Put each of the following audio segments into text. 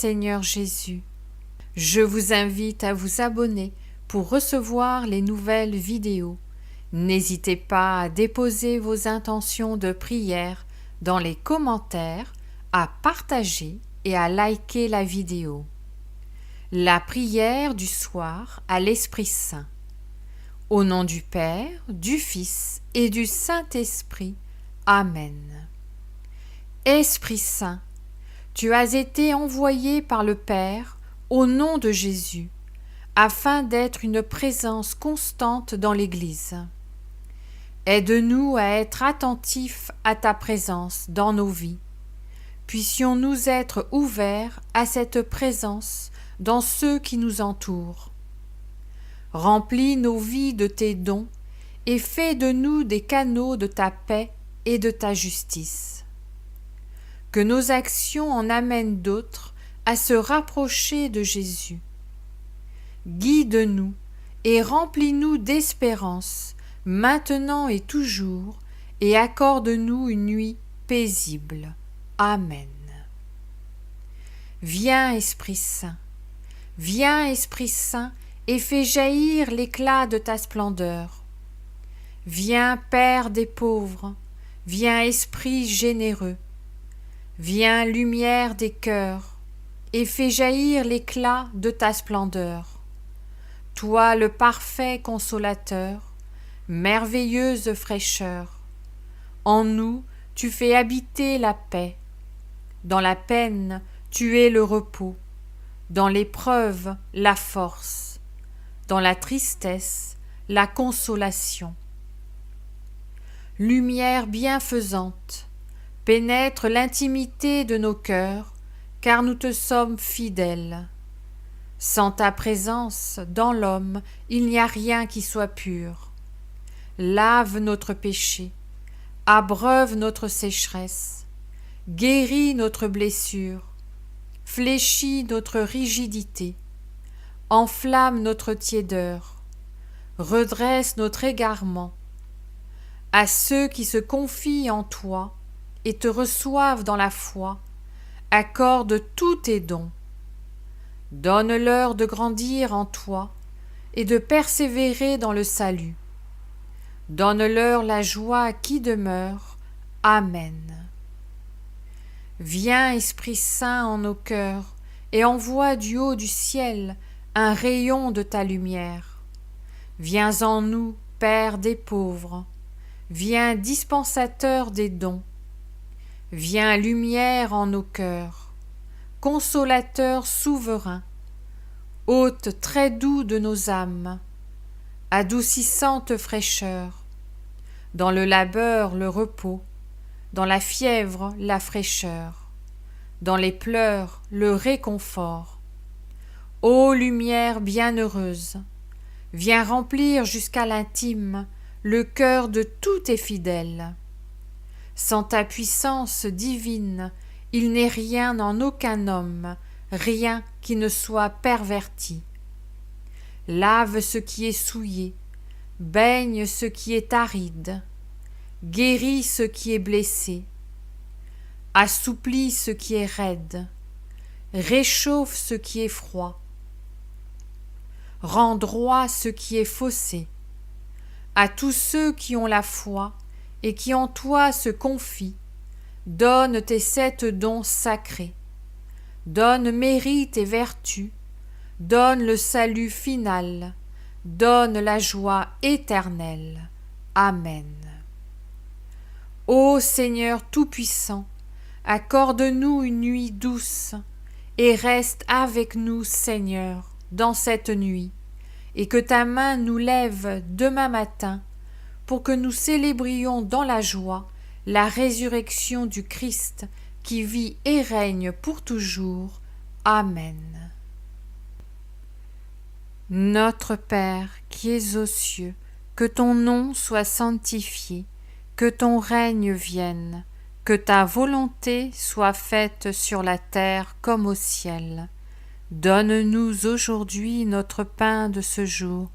Seigneur Jésus. Je vous invite à vous abonner pour recevoir les nouvelles vidéos. N'hésitez pas à déposer vos intentions de prière dans les commentaires, à partager et à liker la vidéo. La prière du soir à l'Esprit Saint. Au nom du Père, du Fils et du Saint-Esprit. Amen. Esprit Saint, tu as été envoyé par le Père au nom de Jésus, afin d'être une présence constante dans l'Église. Aide-nous à être attentifs à ta présence dans nos vies. Puissions-nous être ouverts à cette présence dans ceux qui nous entourent. Remplis nos vies de tes dons et fais de nous des canaux de ta paix et de ta justice. Que nos actions en amènent d'autres à se rapprocher de Jésus. Guide-nous et remplis-nous d'espérance, maintenant et toujours, et accorde-nous une nuit paisible. Amen. Viens, Esprit Saint, et fais jaillir l'éclat de ta splendeur. Viens, Père des pauvres, viens, Esprit généreux, viens, lumière des cœurs, et fais jaillir l'éclat de ta splendeur. Toi le parfait consolateur, merveilleuse fraîcheur, en nous tu fais habiter la paix. Dans la peine tu es le repos, dans l'épreuve la force, dans la tristesse la consolation. Lumière bienfaisante, pénètre l'intimité de nos cœurs, car nous te sommes fidèles. Sans ta présence, dans l'homme, il n'y a rien qui soit pur. Lave notre péché, abreuve notre sécheresse, guéris notre blessure, fléchis notre rigidité, enflamme notre tiédeur, redresse notre égarement. À ceux qui se confient en toi et te reçoivent dans la foi, accorde tous tes dons. Donne-leur de grandir en toi et de persévérer dans le salut. Donne-leur la joie qui demeure. Amen. Viens, Esprit Saint, en nos cœurs, et envoie du haut du ciel un rayon de ta lumière. Viens en nous, Père des pauvres. Viens, dispensateur des dons. Viens, lumière en nos cœurs, consolateur souverain, hôte très doux de nos âmes, adoucissante fraîcheur, dans le labeur le repos, dans la fièvre la fraîcheur, dans les pleurs le réconfort. Ô lumière bienheureuse, viens remplir jusqu'à l'intime le cœur de tous tes fidèles. Sans ta puissance divine, il n'est rien en aucun homme, rien qui ne soit perverti. Lave ce qui est souillé, baigne ce qui est aride, guéris ce qui est blessé, assouplis ce qui est raide, réchauffe ce qui est froid, rends droit ce qui est faussé. À tous ceux qui ont la foi et qui en toi se confient, donne tes 7 dons sacrés, donne mérite et vertu, donne le salut final, donne la joie éternelle. Amen. Ô Seigneur Tout-Puissant, accorde-nous une nuit douce et reste avec nous, Seigneur, dans cette nuit, et que ta main nous lève demain matin pour que nous célébrions dans la joie la résurrection du Christ qui vit et règne pour toujours. Amen. Notre Père qui es aux cieux, que ton nom soit sanctifié, que ton règne vienne, que ta volonté soit faite sur la terre comme au ciel. Donne-nous aujourd'hui notre pain de ce jour.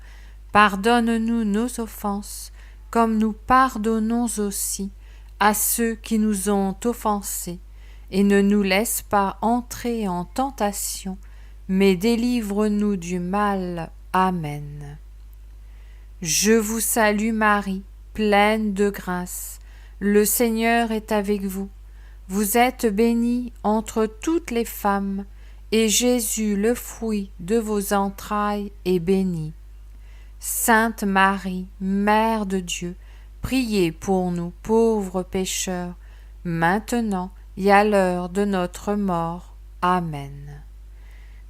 Pardonne-nous nos offenses, comme nous pardonnons aussi à ceux qui nous ont offensés, et ne nous laisse pas entrer en tentation, mais délivre-nous du mal. Amen. Je vous salue Marie, pleine de grâce. Le Seigneur est avec vous. Vous êtes bénie entre toutes les femmes, et Jésus, le fruit de vos entrailles, est béni. Sainte Marie, Mère de Dieu, priez pour nous pauvres pécheurs, maintenant et à l'heure de notre mort. Amen.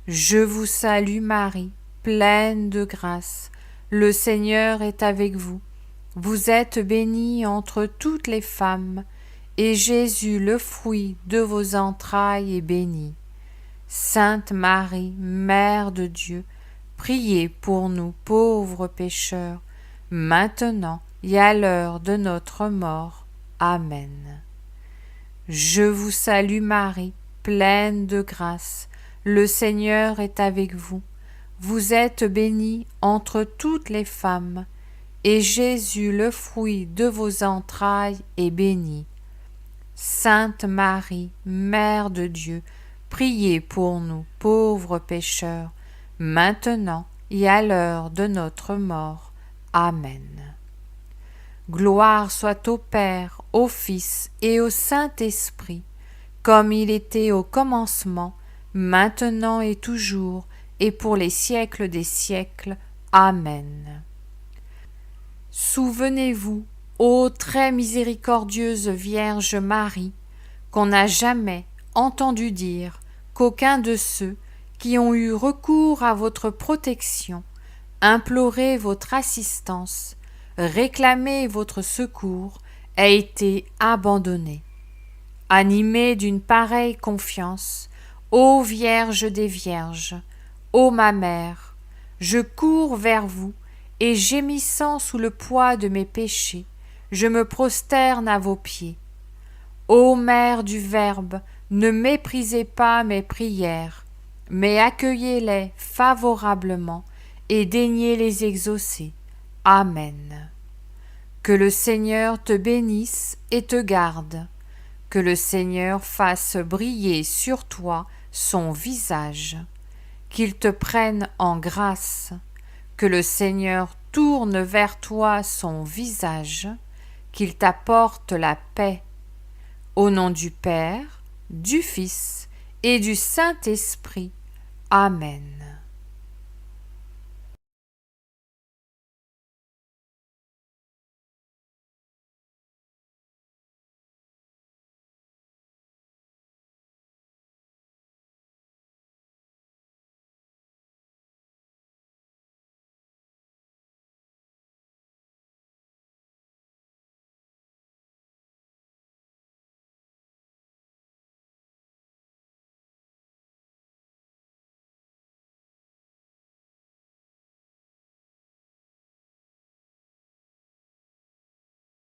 Je vous salue Marie, pleine de grâce. Le Seigneur est avec vous. Vous êtes bénie entre toutes les femmes, et Jésus, le fruit de vos entrailles, est béni. Sainte Marie, Mère de Dieu, priez pour nous pauvres pécheurs, maintenant et à l'heure de notre mort. Amen. Je vous salue Marie, pleine de grâce. Le Seigneur est avec vous. Vous êtes bénie entre toutes les femmes, et Jésus, le fruit de vos entrailles, est béni. Sainte Marie, Mère de Dieu, priez pour nous pauvres pécheurs, maintenant et à l'heure de notre mort. Amen. Gloire soit au Père, au Fils et au Saint-Esprit, comme il était au commencement, maintenant et toujours, et pour les siècles des siècles. Amen. Souvenez-vous, ô très miséricordieuse Vierge Marie, qu'on n'a jamais entendu dire qu'aucun de ceux qui ont eu recours à votre protection, imploré votre assistance, réclamé votre secours, a été abandonné. Animée d'une pareille confiance, ô Vierge des Vierges, ô ma mère, je cours vers vous et gémissant sous le poids de mes péchés, je me prosterne à vos pieds. Ô Mère du Verbe, ne méprisez pas mes prières, mais accueillez-les favorablement et daignez les exaucer. Amen. Que le Seigneur te bénisse et te garde. Que le Seigneur fasse briller sur toi son visage. Qu'il te prenne en grâce. Que le Seigneur tourne vers toi son visage. Qu'il t'apporte la paix. Au nom du Père, du Fils et du Saint-Esprit. Amen.